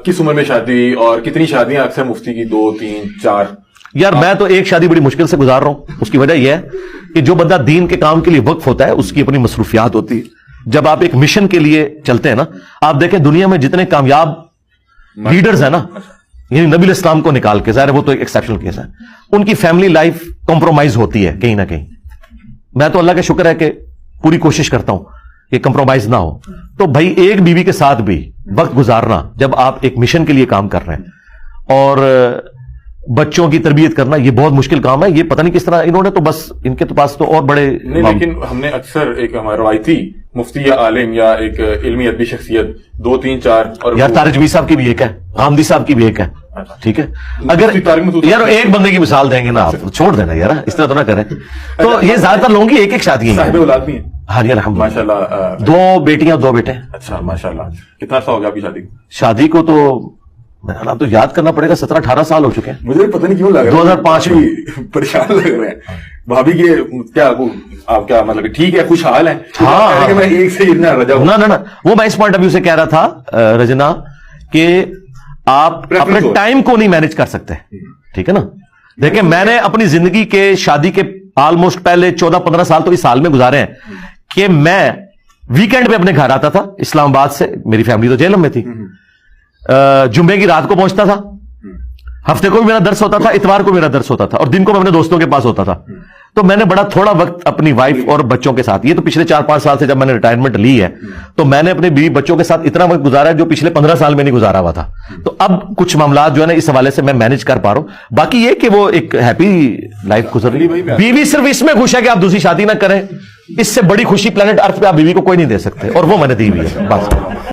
کس عمر میں شادی اور کتنی شادیاں اکثر مفتی کی 2 3 4؟ یار میں تو ایک شادی بڑی مشکل سے گزار رہا ہوں. اس کی وجہ یہ ہے کہ جو بندہ دین کے کام کے لیے وقف ہوتا ہے اس کی اپنی مصروفیات ہوتی ہے. جب آپ ایک مشن کے لیے چلتے ہیں نا, آپ دیکھیں دنیا میں جتنے کامیاب لیڈرز ہیں نا, یعنی نبی الاسلام کو نکال کے, ظاہر وہ تو ایک ایکسیپشنل کیس ہے, ان کی فیملی لائف کمپرومائز ہوتی ہے کہیں نہ کہیں. میں تو اللہ کا شکر ہے کہ پوری کوشش کرتا ہوں کہ کمپرومائز نہ ہو. تو بھائی ایک بیوی کے ساتھ بھی وقت گزارنا جب آپ ایک مشن کے لیے کام کر رہے ہیں اور بچوں کی تربیت کرنا, یہ بہت مشکل کام ہے. یہ پتہ نہیں کس طرح انہوں نے تو بس ان کے تو پاس تو اور بڑے نہیں, لیکن ہم نے اکثر ایک ہمارا روایتی مفتی یا عالم یا ایک علمی ادبی شخصیت 2 3 4 اور یار طارق جوی صاحب کی بھی ایک ہے, حامدی صاحب کی بھی ایک ہے, ٹھیک ہے. اگر یار ایک بندے کی مثال دیں گے نا آپ, چھوڑ دینا یار, اس طرح تو نہ کریں. تو یہ زیادہ تر لوگوں کی ایک ایک شادی صاحب اولاد بھی ہیں. ہاں جی الحمد ماشاء اللہ. 2 بیٹیاں 2 بیٹے. اچھا ماشاء اللہ. کتنا عرصہ ہو گیا آپ کی شادی کو؟ شادی کو تو اب تو یاد کرنا پڑے گا, 17-18 سال ہو چکے ہیں. مجھے پتہ نہیں کیوں لگ رہا ہے 2005 میں پریشان لگ رہے ہیں. بھابھی کے کیا آپ کیا مطلب ٹھیک ہے, خوشحال ہیں؟ ہاں میں ایک سے اتنا رجا ہوں. نہ وہ میں اس پوائنٹ آف ویو سے کہہ رہا تھا رجنا کہ آپ اپنے ٹائم کو نہیں مینج کر سکتے, ٹھیک ہے نا. دیکھیں میں نے اپنی زندگی کے شادی کے آلموسٹ پہلے 14-15 سال تو اس سال میں گزارے ہیں کہ میں ویکینڈ پہ اپنے گھر آتا تھا اسلام آباد سے, میری فیملی تو جیلم میں تھی, جمعے کی رات کو پہنچتا تھا, ہفتے کو بھی میرا درس ہوتا تھا, اتوار کو میرا درس ہوتا تھا, اور دن کو میں اپنے دوستوں کے پاس ہوتا تھا. تو میں نے بڑا تھوڑا وقت اپنی وائف اور بچوں کے ساتھ, یہ تو پچھلے 4-5 سال سے جب میں نے ریٹائرمنٹ لی ہے تو میں نے اپنے بیوی بچوں کے ساتھ اتنا وقت گزارا ہے جو پچھلے 15 سال میں نہیں گزارا ہوا تھا. تو اب کچھ معاملات جو ہے نا اس حوالے سے میں مینج کر پا رہا ہوں. باقی یہ کہ وہ ایک ہیپی لائف گزر رہی ہے. بیوی صرف اس میں خوش ہے کہ آپ دوسری شادی نہ کریں, اس سے بڑی خوشی پلانٹ ارتھ پہ آپ بیوی کو کوئی نہیں دے سکتے, اور وہ میں نے دی ہوئی ہے بس.